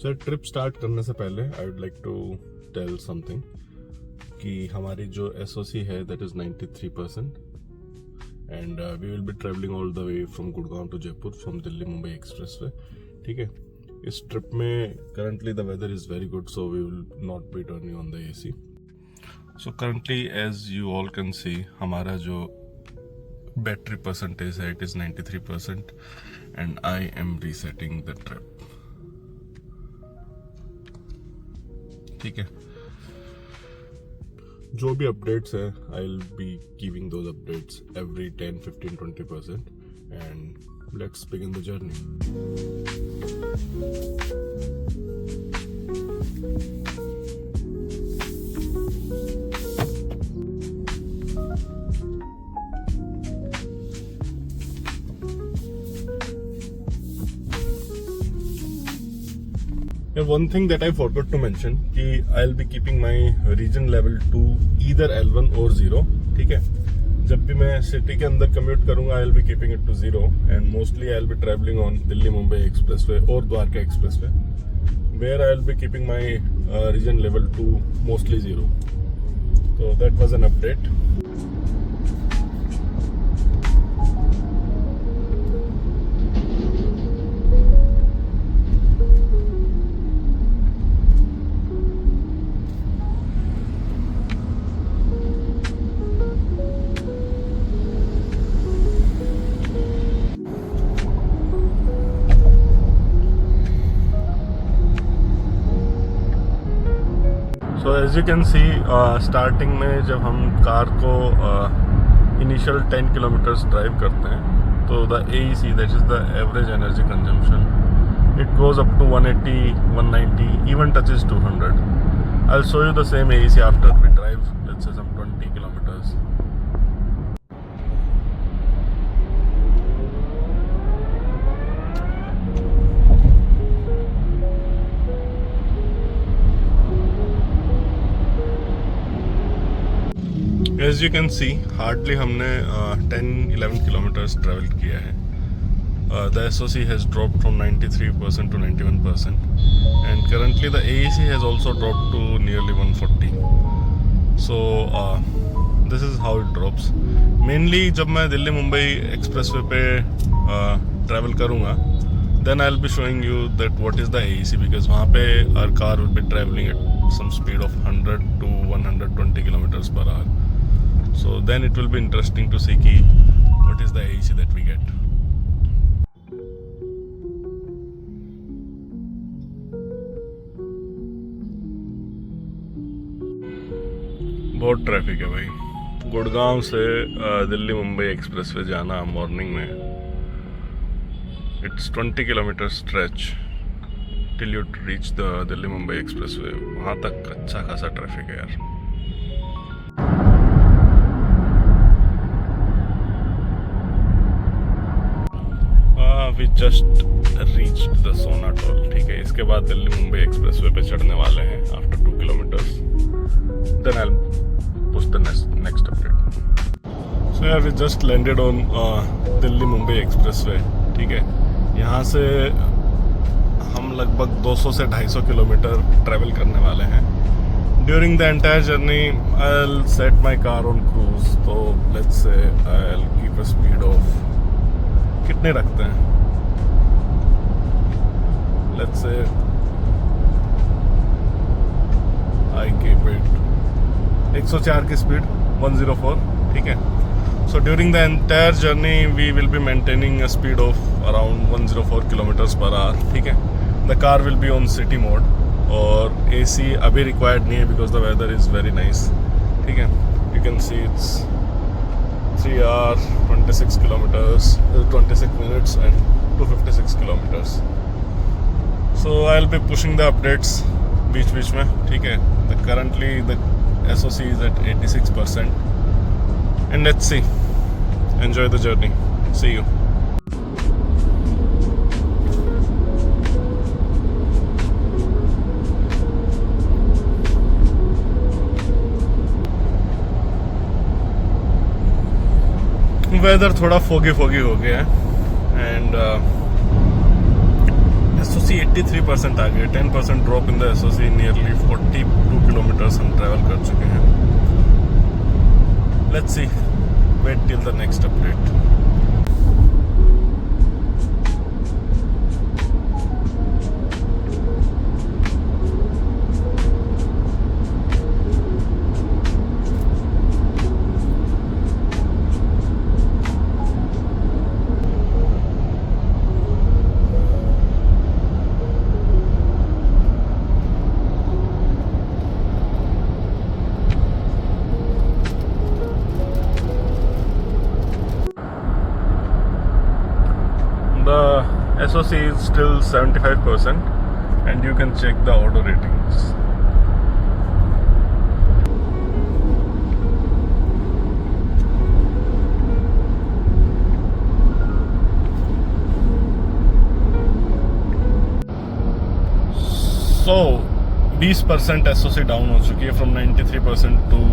Sir trip start करने से पहले I would like to tell something कि हमारी जो एसओसी है that is 93% and we will be travelling all the way from Gurgaon to Jaipur from Delhi Mumbai expressway. ठीक है, इस ट्रिप में currently the weather is very good so we will not be turning on the AC. So currently as you all can see हमारा जो battery percentage है it is 93% and I M resetting the trip. ठीक है, जो भी updates है आई will be giving those updates every 10, 15, 20% and let's begin the journey. One thing that I forgot to mention कि I'll be keeping my region level 2 either L1 or 0. ठीक है, जब भी मैं सिटी के अंदर कम्यूट करूंगा I'll be keeping it to 0 and mostly I'll be traveling on Delhi Mumbai expressway और Dwarka expressway where I'll be keeping my region level 2 mostly 0. So that was an update. So as you can see starting में जब हम car को initial 10 kilometres drive करते हैं तो the AEC that is the average energy consumption it goes up to 180, 190, even touches 200. I will show you the same AEC after we drive let's say some 20 kilometres. As you can see hardly हमने 10-11 kilometres travel किया है. The SOC has dropped from 93% to 91% and currently the AEC has also dropped to nearly 140. So this is how it drops. Mainly जब मैं Delhi Mumbai expressway पे travel करूँगा then I will be showing you that what is the AEC because वहाँ पे our car will be travelling at some speed of 100 to 120 kilometres per hour. So then it will be interesting to see ki what is the AEC that we get. बहुत traffic है भाई. गुड़गांव से Delhi Mumbai expressway जाना morning में it's 20 kilometre stretch till you reach the Delhi Mumbai expressway. वहाँ तक अच्छा खासा ट्रैफिक है यार. वी जस्ट रीच्ड द सोना टोल. ठीक है, इसके बाद दिल्ली मुंबई एक्सप्रेसवे पे चढ़ने वाले हैं after 2 kilometres. Then I will push the next update. So यार we just landed on Delhi Mumbai expressway. ठीक है, यहाँ से हम लगभग 200 से 250 किलोमीटर ट्रैवल करने वाले हैं. During the entire journey I will set my car on cruise. तो let's say I will keep a speed of कितने रखते हैं. Let's say I keep it 104 की स्पीड 104. ठीक है, so during the entire journey we will be maintaining a speed of around 104 kilometers per hour. ठीक है, the car will be on city mode और AC अभी required नहीं है because the weather is very nice. ठीक है, you can see it's 3 hours 26 kilometers 26 minutes and 256 kilometers. So I'll be pushing the updates बीच में. ठीक है, currently the SOC is at 86% and let's see. Enjoy the journey. See you. Weather थोड़ा foggy हो गया है and SOC 83% आ गए. 10% drop in the SOC. Nearly 42 kilometres हम ट्रैवल कर चुके हैं. Let's see, wait till the next update. The SOC is still 75% and you can check the auto ratings. So 20% SOC down हो चुकी है from 93% to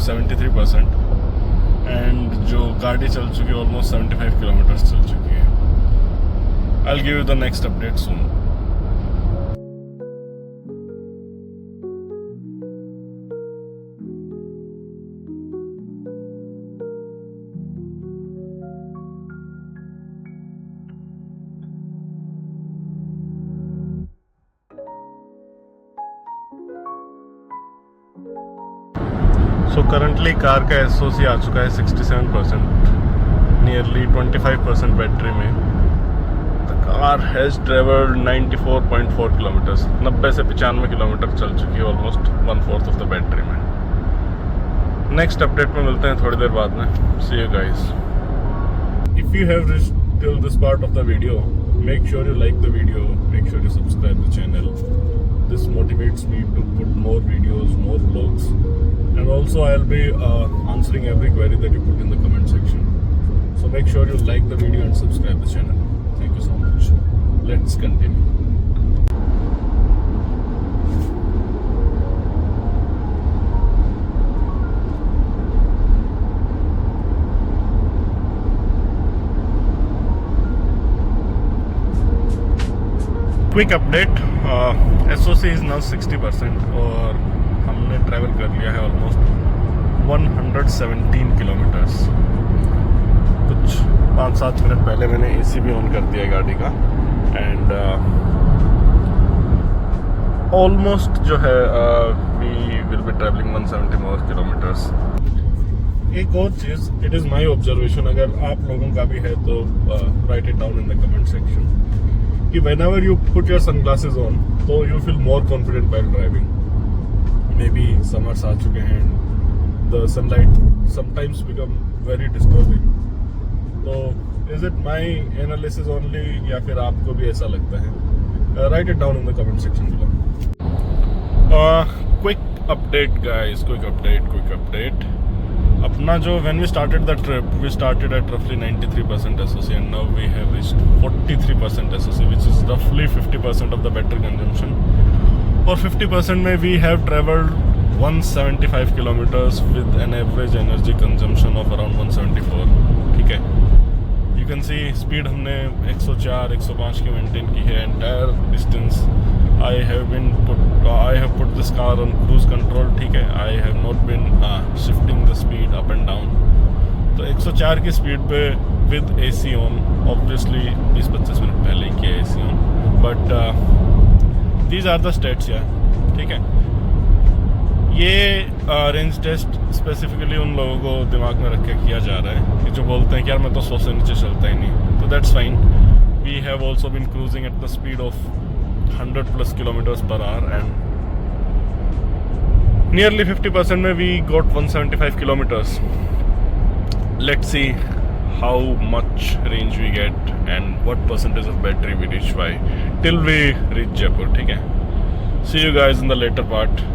73% and जो गाड़ी चल चुकी है almost 75 किलोमीटर्स चल चुकी है. I'll give you the next update soon. So currently car का SOC आ चुका है 67%, नियरली 25% बैटरी में. The car has traveled 94.4 kilometers. 90 से 95 किलोमीटर चल चुकी है, ऑलमोस्ट 1/4 ऑफ द बैटरी में. नेक्स्ट अपडेट में मिलते हैं थोड़ी देर बाद में. See you guys. If you have reached till this part of the video, make sure you like the video, make sure you subscribe the channel. This motivates me to put more videos, more vlogs, and also I'll be answering every query that you put in the comment section. So make sure you like the video and subscribe the channel. Thank you so much. Let's continue. Quick update. SOC is now 60% और हमने travel कर लिया है almost 117 kilometres. कुछ 5-7 minute पहले मैंने AC भी on कर दिया गाड़ी का एंड ऑलमोस्ट जो है we will be travelling 170 more kilometres. एक और चीज़, इट इज़ माई ऑब्जर्वेशन, अगर आप लोगों का भी है तो write it down in the comment section, कि whenever you put your sunglasses on तो you feel more confident while driving. Maybe summers आ चुके हैं, the sunlight sometimes become very disturbing. तो is it my analysis only या फिर आपको भी ऐसा लगता है? Write it down in the comment section below. Quick update guys, quick update. अपना जो when we started the trip, we started at roughly 93% SOC and now we have reached 43% SOC, which is roughly 50% of the battery consumption. और 50% में we have traveled 175 kilometers with an average energy consumption of around 174. ठीक है, you can see speed हमने 104, 105 की maintain की है. entire distance I have put this car on cruise control. ठीक है, I have not been shifting the speed up and down. तो 104 की स्पीड पे with AC on, obviously 20-25 minute पहले ही किया AC on, but these are the stats यार. ठीक है, ये रेंज टेस्ट स्पेसिफिकली उन लोगों को दिमाग में रख के किया जा रहा है कि जो बोलते हैं कि यार मैं तो 100 से नीचे चलता ही नहीं. तो that's fine. We have also been cruising at the speed of 100+ kilometers per hour and nearly 50% में we got 175 kilometers. Let's see how much range we get and what percentage of battery we reach by till we reach Jaipur. ठीक है, see you guys in the later part.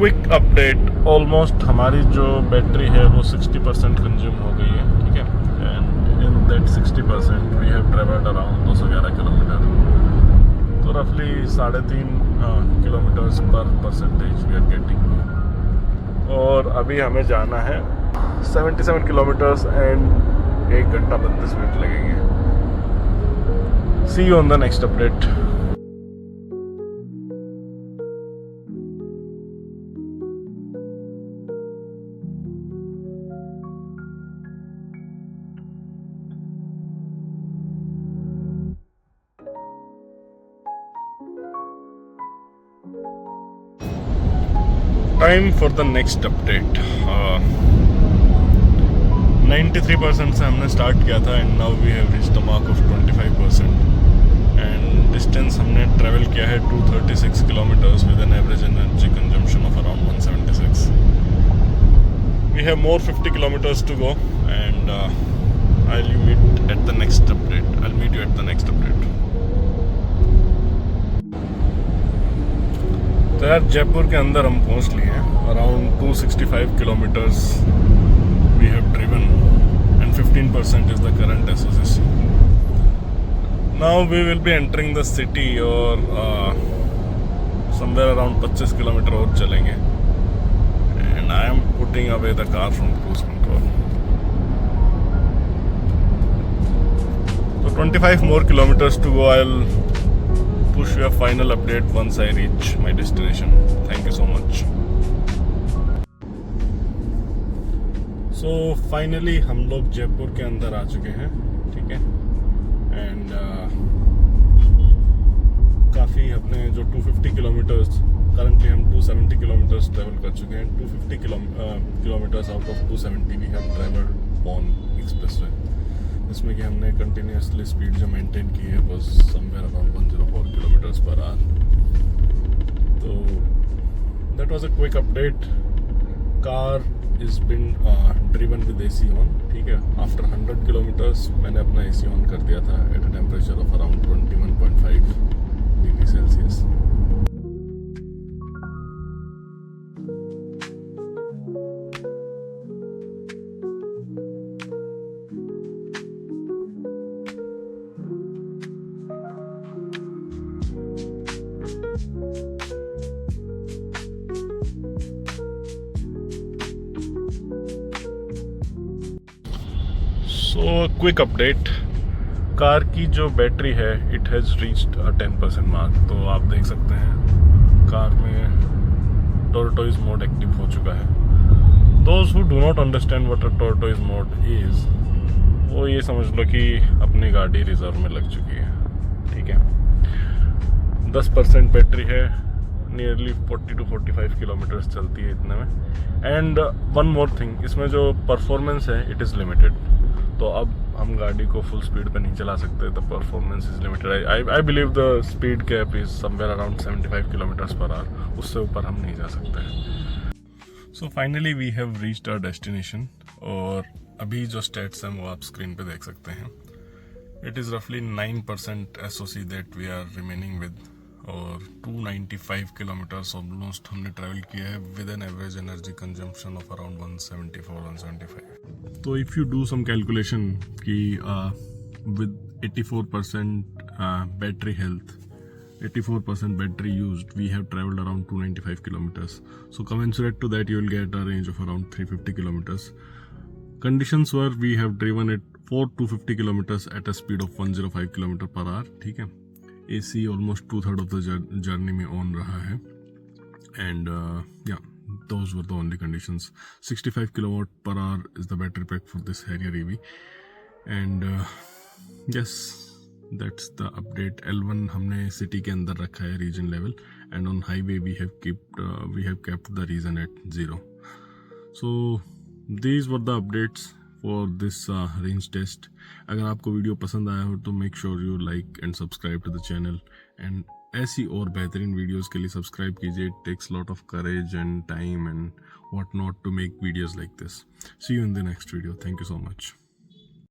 Quick update, almost हमारी जो battery है वो 60% consume हो गई है. ठीक है, and in that 60%, we have traveled around 211 kilometre, तो रफली 3.5 किलोमीटर्स पर परसेंटेज वी आर गेटिंग। और अभी हमें जाना है 77 किलोमीटर्स एंड 1 घंटा 32 मिनट लगेंगे। See you on the next update. Time for the next update. 93% से हमने स्टार्ट किया था and now we have reached the mark of 25%। And distance हमने ट्रेवल किया है 236 kilometres with an average energy consumption of around 176। We have more 50 kilometres to go and I will meet at the next update. I will meet you at the next update. तो यार जयपुर के अंदर हम पहुंच लिए हैं। Around 265 kilometres we have driven and 15% is the current SOC. Now we will be entering the city और somewhere around 25 kilometre और चलेंगे and I am putting away the car from cruise control. तो 25 more kilometers to go. I'll push you a final update once I reach my destination. Thank you so much. So finally हम लोग जयपुर के अंदर आ चुके हैं, ठीक है। And काफ़ी अपने जो 250 किलोमीटर्स, करंटली हम 270 किलोमीटर्स ट्रेवल कर चुके हैं। 250 kilometres out of 270 we have travelled on expressway, जिसमें कि हमने कंटिन्यूसली स्पीड जो मेंटेन की है वो somewhere around 104 kilometres per hour. तो that was a quick update. Car is being driven with AC on, ठीक है। आफ्टर 100 किलोमीटर्स मैंने अपना एसी ऑन कर दिया था at a temperature of around 21.5 degree Celsius. So quick update, car की जो बैटरी है it has reached a 10% mark. तो आप देख सकते हैं कार में टॉर्टोइज मोड एक्टिव हो चुका है। Those who do not understand what a tortoise mode is, वो ये समझ लो कि अपनी गाड़ी रिजर्व में लग चुकी है, ठीक है। 10% बैटरी है, नियरली 40 to 45 किलोमीटर्स चलती है इतने में। एंड वन मोर थिंग, इसमें जो परफॉर्मेंस है इट इज़ लिमिटेड। तो अब हम गाड़ी को फुल स्पीड पे नहीं चला सकते, the performance is limited. I believe the speed cap is somewhere around 75 kilometres per hour, उससे ऊपर हम नहीं जा सकते। So finally we have reached our destination और अभी जो स्टेट्स हैं वो आप स्क्रीन पे देख सकते हैं। इट इज़ रफली 9% SOC that we are remaining with, और 295 किलोमीटर्स ऑलमोस्ट हमने ट्रैवल किया है with an average energy consumption of around 175। तो if you do some calculation कि with 84% battery health, 84% battery used, we have traveled around 295 kilometers. So commensurate to that, you will get a range of around 350 kilometers. Conditions were we have driven it for 250 kilometers at a speed of 105 kilometer per hour, ठीक है। AC almost 2/3 of the journey में on रहा है, and yeah, those were the only conditions. 65 kilowatt per hour is the battery pack for this Harrier EV, and yes, that's the update. L1 हमने city के अंदर रखा है regen level, and on highway we have kept the region at 0. So these were the updates for this range test. अगर आपको video पसंद आया हो तो make sure you like and subscribe to the channel, and ऐसी और बेहतरीन videos के लिए सब्सक्राइब कीजिए। It takes lot of courage and time and what not to make videos like this. See you in the next video. Thank you so much.